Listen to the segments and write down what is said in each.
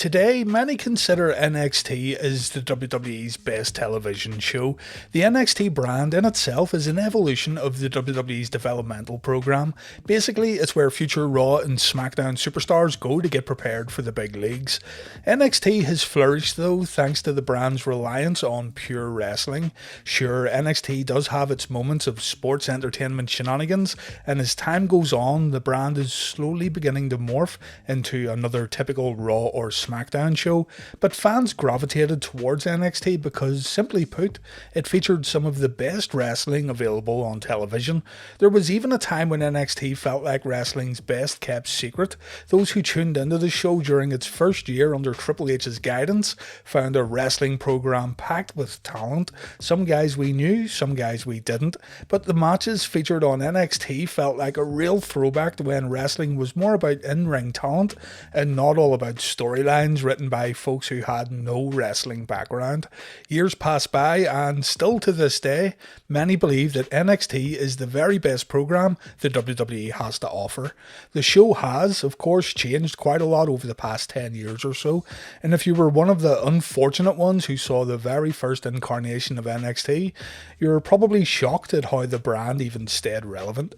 Today, many consider NXT as the WWE's best television show. The NXT brand in itself is an evolution of the WWE's developmental program. Basically, it's where future Raw and SmackDown superstars go to get prepared for the big leagues. NXT has flourished though thanks to the brand's reliance on pure wrestling. Sure, NXT does have its moments of sports entertainment shenanigans, and as time goes on, the brand is slowly beginning to morph into another typical Raw or SmackDown show, but fans gravitated towards NXT because, simply put, it featured some of the best wrestling available on television. There was even a time when NXT felt like wrestling's best kept secret. Those who tuned into the show during its first year under Triple H's guidance found a wrestling program packed with talent. Some guys we knew, some guys we didn't, but the matches featured on NXT felt like a real throwback to when wrestling was more about in-ring talent and not all about storylines written by folks who had no wrestling background. Years pass by and still to this day, many believe that NXT is the very best program the WWE has to offer. The show has, of course, changed quite a lot over the past 10 years or so, and if you were one of the unfortunate ones who saw the very first incarnation of NXT, you're probably shocked at how the brand even stayed relevant.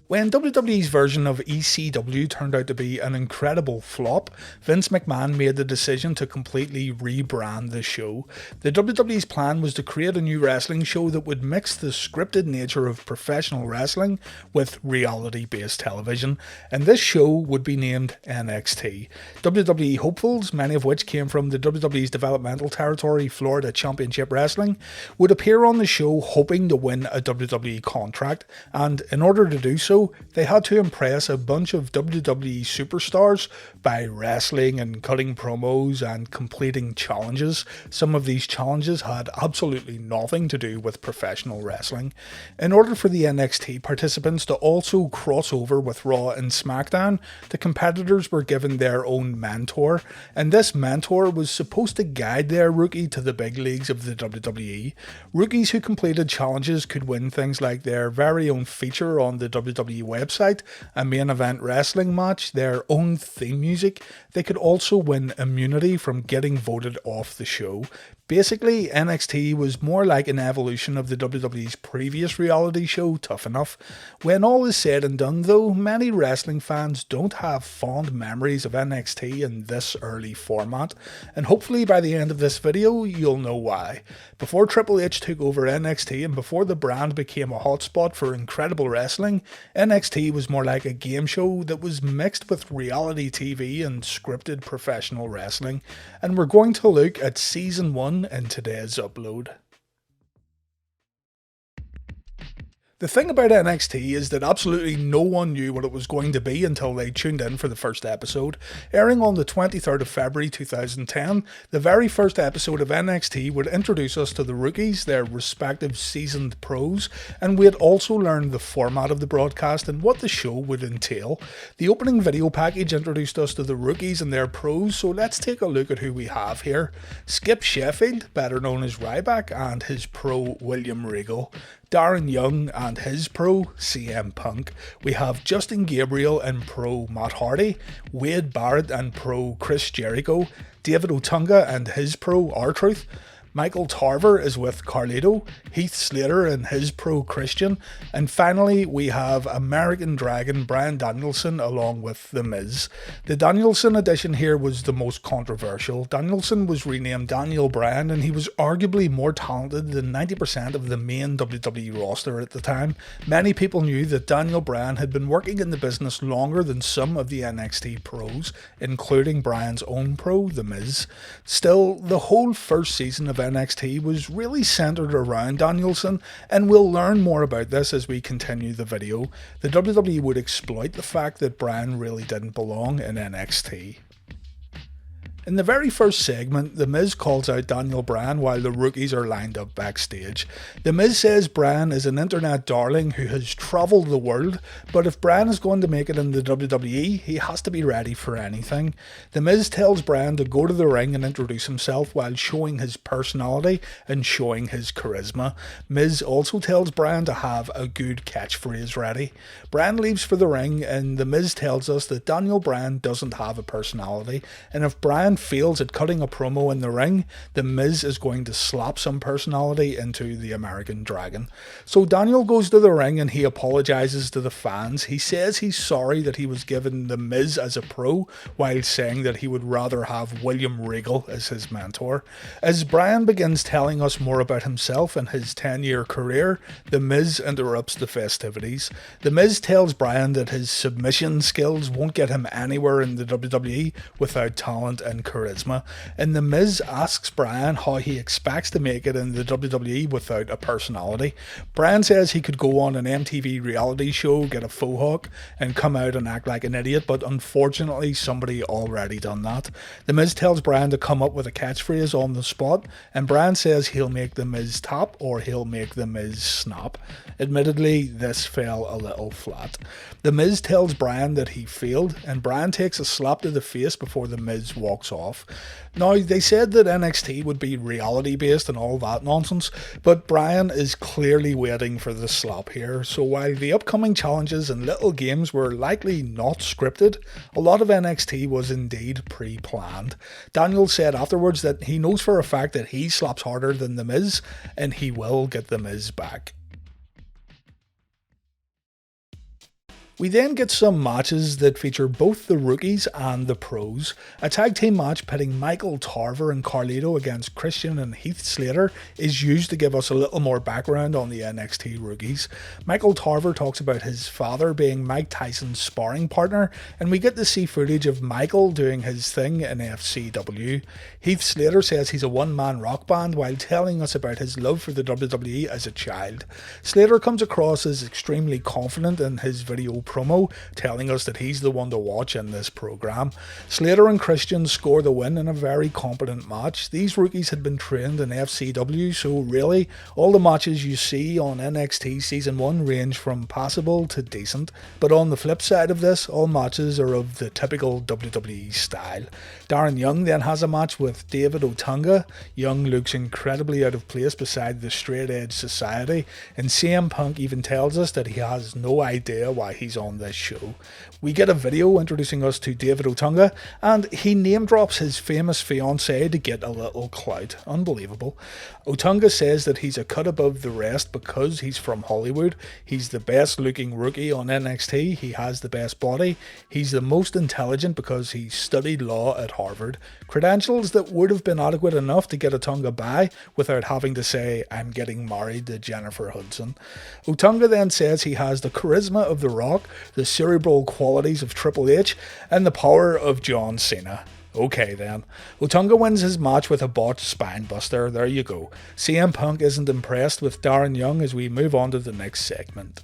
When WWE's version of ECW turned out to be an incredible flop, Vince McMahon made the decision to completely rebrand the show. The WWE's plan was to create a new wrestling show that would mix the scripted nature of professional wrestling with reality-based television, and this show would be named NXT. WWE hopefuls, many of which came from the WWE's developmental territory, Florida Championship Wrestling, would appear on the show hoping to win a WWE contract, and in order to do so, they had to impress a bunch of WWE superstars by wrestling and cutting promos and completing challenges. Some of these challenges had absolutely nothing to do with professional wrestling. In order for the NXT participants to also cross over with Raw and SmackDown, the competitors were given their own mentor, and this mentor was supposed to guide their rookie to the big leagues of the WWE. Rookies who completed challenges could win things like their very own feature on the WWE website, a main event wrestling match, their own theme music. They could also win immunity from getting voted off the show. Basically, NXT was more like an evolution of the WWE's previous reality show, Tough Enough. When all is said and done though, many wrestling fans don't have fond memories of NXT in this early format, and hopefully by the end of this video you'll know why. Before Triple H took over NXT and before the brand became a hotspot for incredible wrestling, NXT was more like a game show that was mixed with reality TV and scripted professional wrestling, and we're going to look at Season 1 in today's upload. The thing about NXT is that absolutely no one knew what it was going to be until they tuned in for the first episode. Airing on the 23rd of February 2010, the very first episode of NXT would introduce us to the rookies, their respective seasoned pros, and we had also learned the format of the broadcast and what the show would entail. The opening video package introduced us to the rookies and their pros, so let's take a look at who we have here. Skip Sheffield, better known as Ryback, and his pro William Regal. Darren Young and his pro, CM Punk. We have Justin Gabriel and pro Matt Hardy, Wade Barrett and pro Chris Jericho, David Otunga and his pro R-Truth, Michael Tarver is with Carlito, Heath Slater and his pro Christian, and finally we have American Dragon Bryan Danielson along with The Miz. The Danielson edition here was the most controversial. Danielson was renamed Daniel Bryan and he was arguably more talented than 90% of the main WWE roster at the time. Many people knew that Daniel Bryan had been working in the business longer than some of the NXT pros, including Bryan's own pro, The Miz. Still, the whole first season of NXT was really centered around Danielson, and we'll learn more about this as we continue the video. The WWE would exploit the fact that Bryan really didn't belong in NXT. In the very first segment, The Miz calls out Daniel Bryan while the rookies are lined up backstage. The Miz says Bryan is an internet darling who has travelled the world, but if Bryan is going to make it in the WWE, he has to be ready for anything. The Miz tells Bryan to go to the ring and introduce himself while showing his personality and showing his charisma. Miz also tells Bryan to have a good catchphrase ready. Bryan leaves for the ring and The Miz tells us that Daniel Bryan doesn't have a personality, and if Bryan Bryan fails at cutting a promo in the ring, The Miz is going to slap some personality into the American Dragon. So Daniel goes to the ring and he apologises to the fans. He says he's sorry that he was given The Miz as a pro, while saying that he would rather have William Regal as his mentor. As Bryan begins telling us more about himself and his 10-year career, The Miz interrupts the festivities. The Miz tells Bryan that his submission skills won't get him anywhere in the WWE without talent and charisma, and The Miz asks Bryan how he expects to make it in the WWE without a personality. Bryan says he could go on an MTV reality show, get a faux hawk, and come out and act like an idiot, but unfortunately somebody already done that. The Miz tells Bryan to come up with a catchphrase on the spot, and Bryan says he'll make The Miz tap or he'll make The Miz snap. Admittedly, this fell a little flat. The Miz tells Bryan that he failed, and Bryan takes a slap to the face before The Miz walks off. Now, they said that NXT would be reality based and all that nonsense, but Bryan is clearly waiting for the slap here. So while the upcoming challenges and little games were likely not scripted, a lot of NXT was indeed pre-planned. Daniel said afterwards that he knows for a fact that he slaps harder than The Miz, and he will get The Miz back. We then get some matches that feature both the rookies and the pros. A tag team match pitting Michael Tarver and Carlito against Christian and Heath Slater is used to give us a little more background on the NXT rookies. Michael Tarver talks about his father being Mike Tyson's sparring partner, and we get to see footage of Michael doing his thing in FCW. Heath Slater says he's a one-man rock band while telling us about his love for the WWE as a child. Slater comes across as extremely confident in his video promo, telling us that he's the one to watch in this program. Slater and Christian score the win in a very competent match. These rookies had been trained in FCW, so really all the matches you see on NXT Season 1 range from passable to decent. But on the flip side of this, all matches are of the typical WWE style. Darren Young then has a match with David Otunga. Young looks incredibly out of place beside the straight edge society, and CM Punk even tells us that he has no idea why he's on this show. We get a video introducing us to David Otunga, and he name drops his famous fiancée to get a little clout. Unbelievable. Otunga says that he's a cut above the rest because he's from Hollywood. He's the best looking rookie on NXT. He has the best body. He's the most intelligent because he studied law at Harvard. Credentials that would have been adequate enough to get Otunga by without having to say, "I'm getting married to Jennifer Hudson." Otunga then says he has the charisma of The Rock, the cerebral qualities of Triple H, and the power of John Cena. Okay then. Otunga wins his match with a botched spine buster. There you go. CM Punk isn't impressed with Darren Young as we move on to the next segment.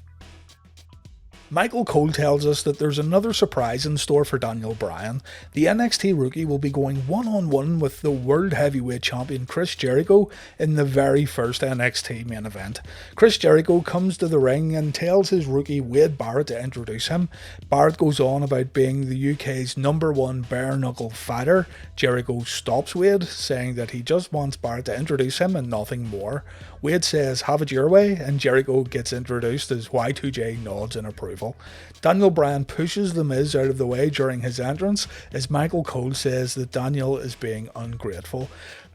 Michael Cole tells us that there's another surprise in store for Daniel Bryan. The NXT rookie will be going one-on-one with the World Heavyweight Champion Chris Jericho in the very first NXT main event. Chris Jericho comes to the ring and tells his rookie Wade Barrett to introduce him. Barrett goes on about being the UK's #1 bare-knuckle fighter. Jericho stops Wade, saying that he just wants Barrett to introduce him and nothing more. Wade says, "Have it your way," and Jericho gets introduced as Y2J nods in approval. Daniel Bryan pushes The Miz out of the way during his entrance as Michael Cole says that Daniel is being ungrateful.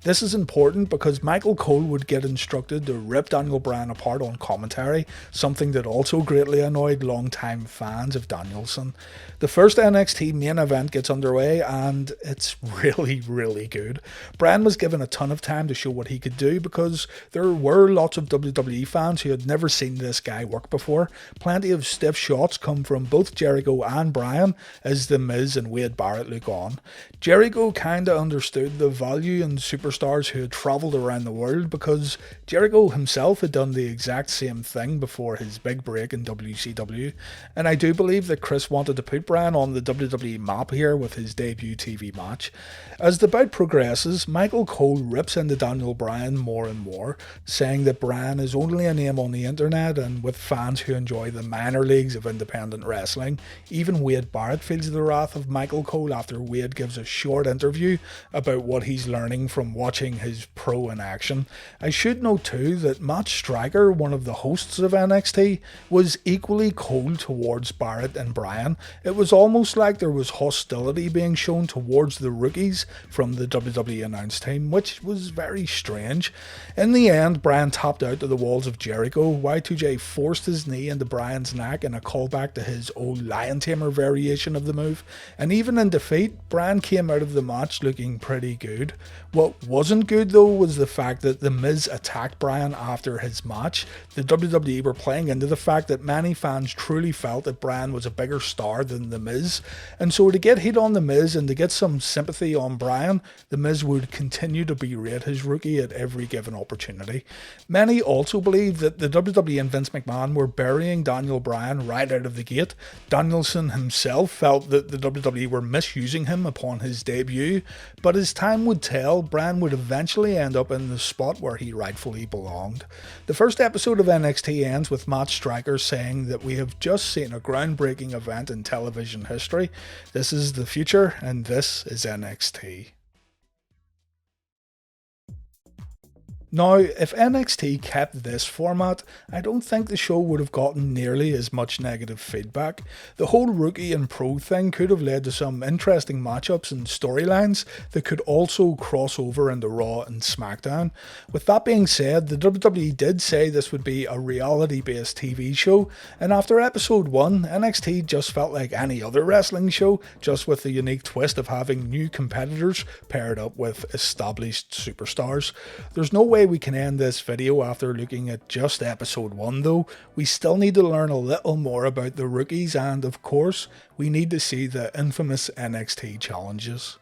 This is important because Michael Cole would get instructed to rip Daniel Bryan apart on commentary, something that also greatly annoyed longtime fans of Danielson. The first NXT main event gets underway and it's really good. Bryan was given a ton of time to show what he could do because there were lots of WWE fans who had never seen this guy work before. Plenty of stiff shots come from both Jericho and Bryan as The Miz and Wade Barrett look on. Jericho kinda understood the value in superstars who had travelled around the world because Jericho himself had done the exact same thing before his big break in WCW, and I do believe that Chris wanted to put Bryan on the WWE map here with his debut TV match. As the bout progresses, Michael Cole rips into Daniel Bryan more and more, saying that Bryan is only a name on the internet and with fans who enjoy the minor leagues of independent wrestling. Even Wade Barrett feels the wrath of Michael Cole after Wade gives a short interview about what he's learning from watching his pro in action. I should note too that Matt Striker, one of the hosts of NXT, was equally cold towards Barrett and Bryan. It was almost like there was hostility being shown towards the rookies from the WWE announce team, which was very strange. In the end, Bryan tapped out to the walls of Jericho. Y2J forced his knee into Bryan's neck in a callback to his old Lion Tamer variation of the move, and even in defeat, Bryan came out of the match looking pretty good. What wasn't good though was the fact that The Miz attacked Bryan after his match. The WWE were playing into the fact that many fans truly felt that Bryan was a bigger star than The Miz, and so to get heat on The Miz and to get some sympathy on Bryan, The Miz would continue to berate his rookie at every given opportunity. Many also believe that the WWE and Vince McMahon were burying Daniel Bryan right out of the gate. Danielson himself felt that the WWE were misusing him upon his debut, but as time would tell, Bryan would eventually end up in the spot where he rightfully belonged. The first episode of NXT ends with Matt Striker saying that we have just seen a groundbreaking event in television history. This is the future, and this is NXT. Now, if NXT kept this format, I don't think the show would have gotten nearly as much negative feedback. The whole rookie and pro thing could have led to some interesting matchups and storylines that could also cross over into Raw and SmackDown. With that being said, the WWE did say this would be a reality-based TV show, and after episode 1, NXT just felt like any other wrestling show, just with the unique twist of having new competitors paired up with established superstars. There's no way we can end this video after looking at just episode 1 though. We still need to learn a little more about the rookies, and of course, we need to see the infamous NXT challenges.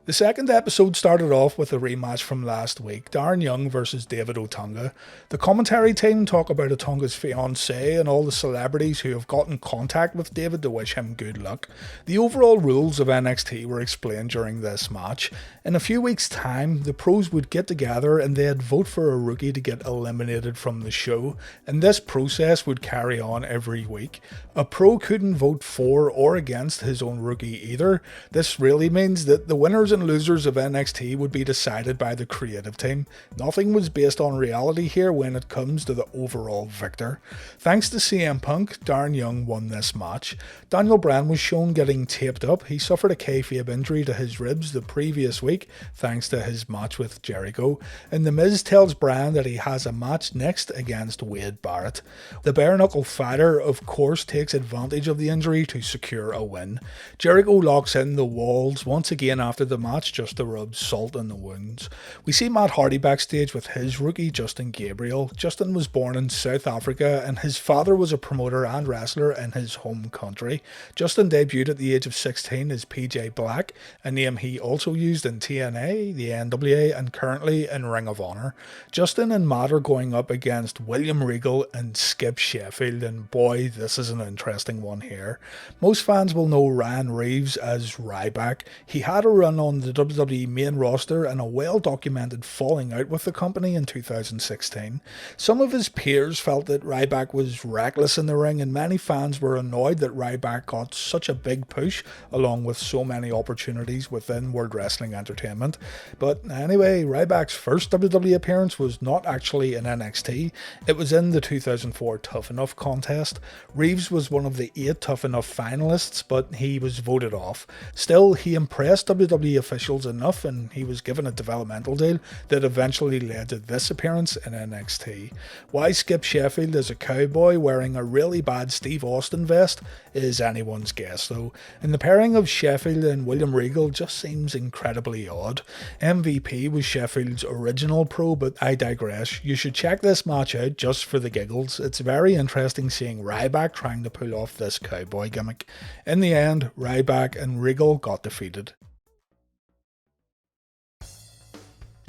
The second episode started off with a rematch from last week, Darren Young versus David Otunga. The commentary team talk about Otunga's fiancée and all the celebrities who have got in contact with David to wish him good luck. The overall rules of NXT were explained during this match. In a few weeks' time, the pros would get together and they'd vote for a rookie to get eliminated from the show, and this process would carry on every week. A pro couldn't vote for or against his own rookie either. This really means that the winners and losers of NXT would be decided by the creative team. Nothing was based on reality here when it comes to the overall victor. Thanks to CM Punk, Darren Young won this match. Daniel Bryan was shown getting taped up. He suffered a kayfabe injury to his ribs the previous week thanks to his match with Jericho, and The Miz tells Bryan that he has a match next against Wade Barrett. The bare knuckle fighter of course takes advantage of the injury to secure a win. Jericho locks in the walls once again after the match just to rub salt in the wounds. We see Matt Hardy backstage with his rookie Justin Gabriel. Justin was born in South Africa and his father was a promoter and wrestler in his home country. Justin debuted at the age of 16 as PJ Black, a name he also used in TNA, the NWA, and currently in Ring of Honor. Justin and Matt are going up against William Regal and Skip Sheffield, and boy, this is an interesting one here. Most fans will know Ryan Reeves as Ryback. He had a run on the WWE main roster and a well-documented falling out with the company in 2016. Some of his peers felt that Ryback was reckless in the ring, and many fans were annoyed that Ryback got such a big push along with so many opportunities within World Wrestling Entertainment. But anyway, Ryback's first WWE appearance was not actually in NXT, it was in the 2004 Tough Enough contest. Reeves was one of the 8 Tough Enough finalists, but he was voted off. Still, he impressed WWE officials enough and he was given a developmental deal that eventually led to this appearance in NXT. Why Skip Sheffield is a cowboy wearing a really bad Steve Austin vest is anyone's guess though, and the pairing of Sheffield and William Regal just seems incredibly odd. MVP was Sheffield's original pro, but I digress. You should check this match out just for the giggles. It's very interesting seeing Ryback trying to pull off this cowboy gimmick. In the end, Ryback and Regal got defeated.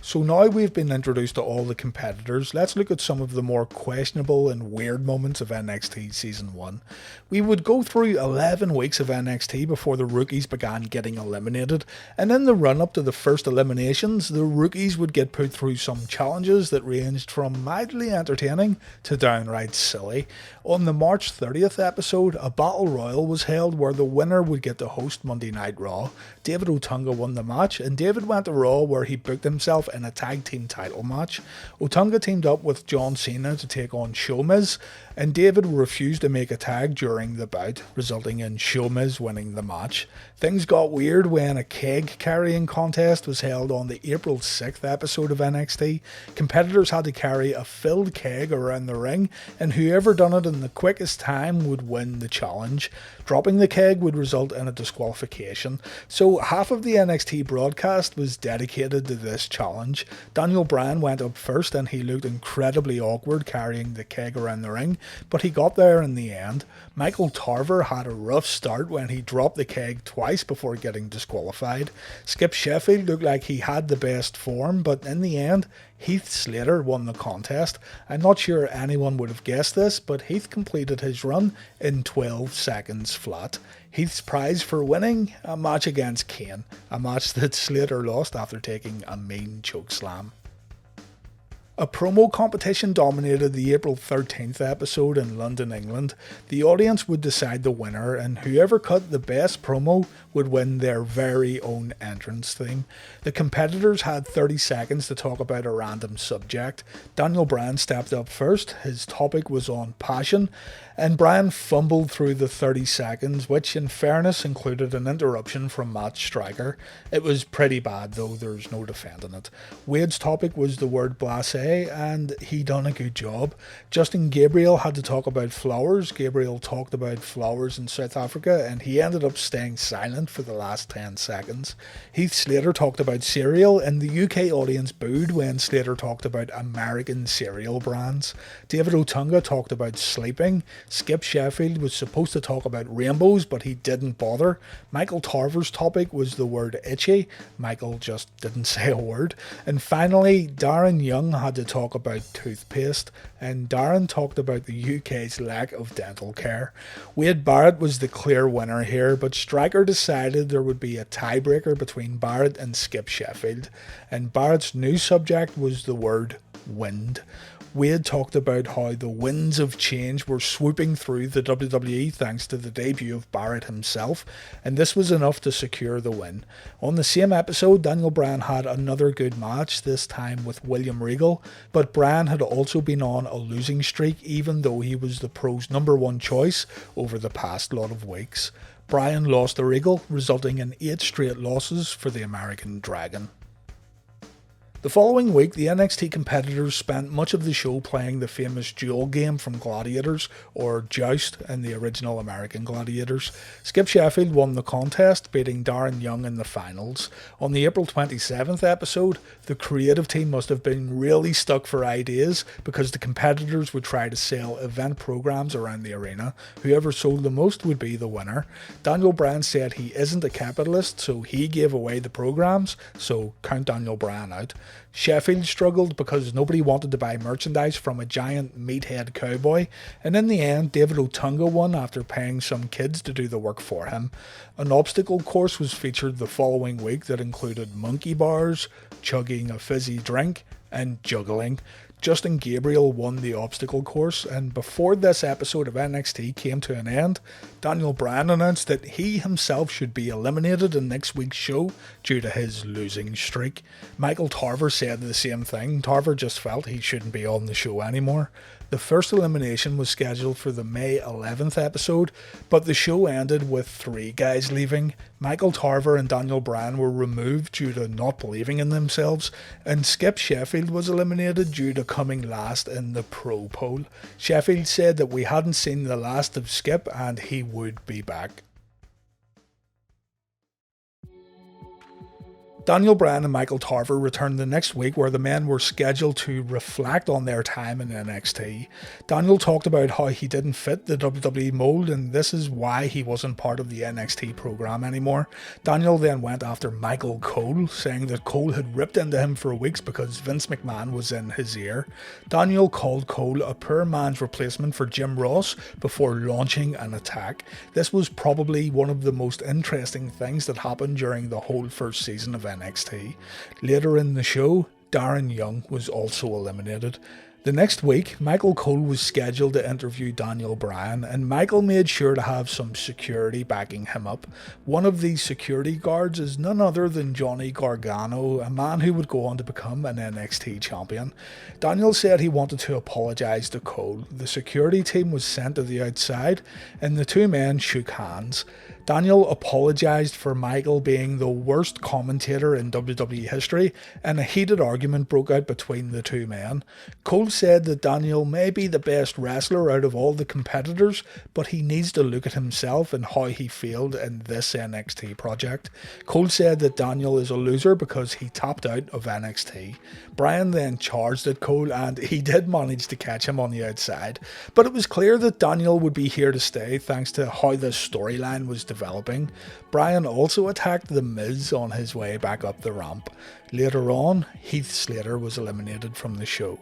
So now we've been introduced to all the competitors, let's look at some of the more questionable and weird moments of NXT Season 1. We would go through 11 weeks of NXT before the rookies began getting eliminated, and in the run-up to the first eliminations, the rookies would get put through some challenges that ranged from mildly entertaining to downright silly. On the March 30th episode, a Battle Royal was held where the winner would get to host Monday Night Raw. David Otunga won the match, and David went to Raw where he booked himself in a tag team title match. Otunga teamed up with John Cena to take on Showmiz, and David refused to make a tag during the bout, resulting in Showmiz winning the match. Things got weird when a keg carrying contest was held on the April 6th episode of NXT. Competitors had to carry a filled keg around the ring, and whoever done it in the quickest time would win the challenge. Dropping the keg would result in a disqualification. So half of the NXT broadcast was dedicated to this challenge. Daniel Bryan went up first and he looked incredibly awkward carrying the keg around the ring, but he got there in the end. Michael Tarver had a rough start when he dropped the keg twice before getting disqualified. Skip Sheffield looked like he had the best form, but in the end, Heath Slater won the contest. I'm not sure anyone would have guessed this, but Heath completed his run in 12 seconds flat. Heath's prize for winning? A match against Kane, a match that Slater lost after taking a mean chokeslam. A promo competition dominated the April 13th episode in London, England. The audience would decide the winner, and whoever cut the best promo would win their very own entrance theme. The competitors had 30 seconds to talk about a random subject. Daniel Bryan stepped up first. His topic was on passion, and Bryan fumbled through the 30 seconds, which in fairness included an interruption from Matt Striker. It was pretty bad though, there's no defending it. Wade's topic was the word blasé, and he done a good job. Justin Gabriel had to talk about flowers. Gabriel talked about flowers in South Africa, and he ended up staying silent for the last 10 seconds. Heath Slater talked about cereal, and the UK audience booed when Slater talked about American cereal brands. David Otunga talked about sleeping. Skip Sheffield was supposed to talk about rainbows, but he didn't bother. Michael Tarver's topic was the word itchy. Michael just didn't say a word. And finally, Darren Young had to talk about toothpaste, and Darren talked about the UK's lack of dental care. Wade Barrett was the clear winner here, but Striker decided there would be a tiebreaker between Barrett and Skip Sheffield, and Barrett's new subject was the word wind. Wade talked about how the winds of change were swooping through the WWE thanks to the debut of Barrett himself, and this was enough to secure the win. On the same episode, Daniel Bryan had another good match, this time with William Regal, but Bryan had also been on a losing streak even though he was the Pro's #1 choice over the past lot of weeks. Bryan lost to Regal, resulting in 8 straight losses for the American Dragon. The following week, the NXT competitors spent much of the show playing the famous duel game from Gladiators, or Joust in the original American Gladiators. Skip Sheffield won the contest, beating Darren Young in the finals. On the April 27th episode, the creative team must have been really stuck for ideas because the competitors would try to sell event programs around the arena. Whoever sold the most would be the winner. Daniel Bryan said he isn't a capitalist, so he gave away the programs, so count Daniel Bryan out. Sheffield struggled because nobody wanted to buy merchandise from a giant meathead cowboy, and in the end David Otunga won after paying some kids to do the work for him. An obstacle course was featured the following week that included monkey bars, chugging a fizzy drink, and juggling. Justin Gabriel won the obstacle course, and before this episode of NXT came to an end, Daniel Bryan announced that he himself should be eliminated in next week's show due to his losing streak. Michael Tarver said the same thing. Tarver just felt he shouldn't be on the show anymore. The first elimination was scheduled for the May 11th episode, but the show ended with 3 guys leaving. Michael Tarver and Daniel Bryan were removed due to not believing in themselves, and Skip Sheffield was eliminated due to coming last in the Pro poll. Sheffield said that we hadn't seen the last of Skip and he would be back. Daniel Bryan and Michael Tarver returned the next week, where the men were scheduled to reflect on their time in NXT. Daniel talked about how he didn't fit the WWE mold, and this is why he wasn't part of the NXT program anymore. Daniel then went after Michael Cole, saying that Cole had ripped into him for weeks because Vince McMahon was in his ear. Daniel called Cole a poor man's replacement for Jim Ross before launching an attack. This was probably one of the most interesting things that happened during the whole first season of NXT. Later in the show, Darren Young was also eliminated. The next week, Michael Cole was scheduled to interview Daniel Bryan, and Michael made sure to have some security backing him up. One of these security guards is none other than Johnny Gargano, a man who would go on to become an NXT champion. Daniel said he wanted to apologise to Cole. The security team was sent to the outside, and the two men shook hands. Daniel apologised for Michael being the worst commentator in WWE history, and a heated argument broke out between the two men. Cole said that Daniel may be the best wrestler out of all the competitors, but he needs to look at himself and how he failed in this NXT project. Cole said that Daniel is a loser because he topped out of NXT. Bryan then charged at Cole, and he did manage to catch him on the outside, but it was clear that Daniel would be here to stay thanks to how the storyline was developing. Bryan also attacked The Miz on his way back up the ramp. Later on, Heath Slater was eliminated from the show.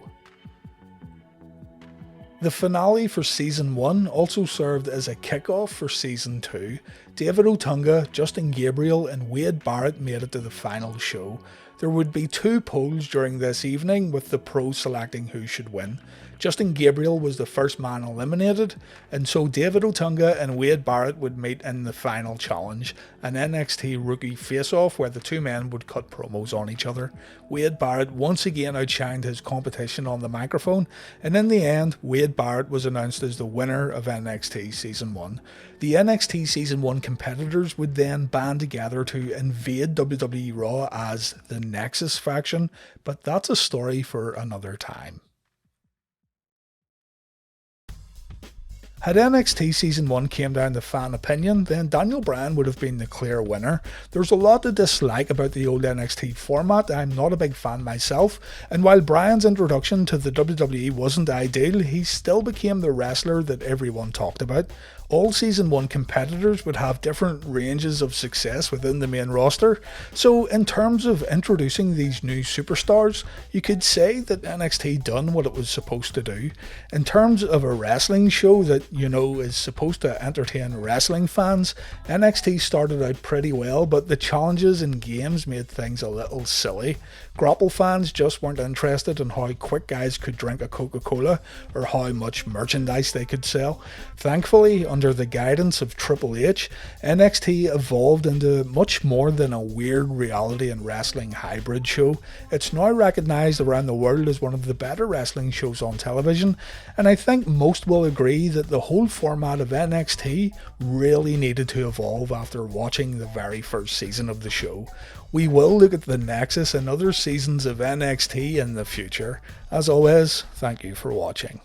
The finale for Season 1 also served as a kickoff for Season 2. David Otunga, Justin Gabriel and Wade Barrett made it to the final show. There would be 2 polls during this evening, with the pros selecting who should win. Justin Gabriel was the first man eliminated, and so David Otunga and Wade Barrett would meet in the final challenge, an NXT rookie face-off where the two men would cut promos on each other. Wade Barrett once again outshined his competition on the microphone, and in the end, Wade Barrett was announced as the winner of NXT Season 1. The NXT Season 1 competitors would then band together to invade WWE Raw as the Nexus faction, but that's a story for another time. Had NXT Season 1 came down to fan opinion, then Daniel Bryan would have been the clear winner. There's a lot to dislike about the old NXT format. I'm not a big fan myself, and while Bryan's introduction to the WWE wasn't ideal, he still became the wrestler that everyone talked about. All Season 1 competitors would have different ranges of success within the main roster, so in terms of introducing these new superstars, you could say that NXT done what it was supposed to do. In terms of a wrestling show that, is supposed to entertain wrestling fans, NXT started out pretty well, but the challenges and games made things a little silly. Grapple fans just weren't interested in how quick guys could drink a Coca-Cola or how much merchandise they could sell. Thankfully, under the guidance of Triple H, NXT evolved into much more than a weird reality and wrestling hybrid show. It's now recognised around the world as one of the better wrestling shows on television, and I think most will agree that the whole format of NXT really needed to evolve after watching the very first season of the show. We will look at the Nexus and other seasons of NXT in the future. As always, thank you for watching.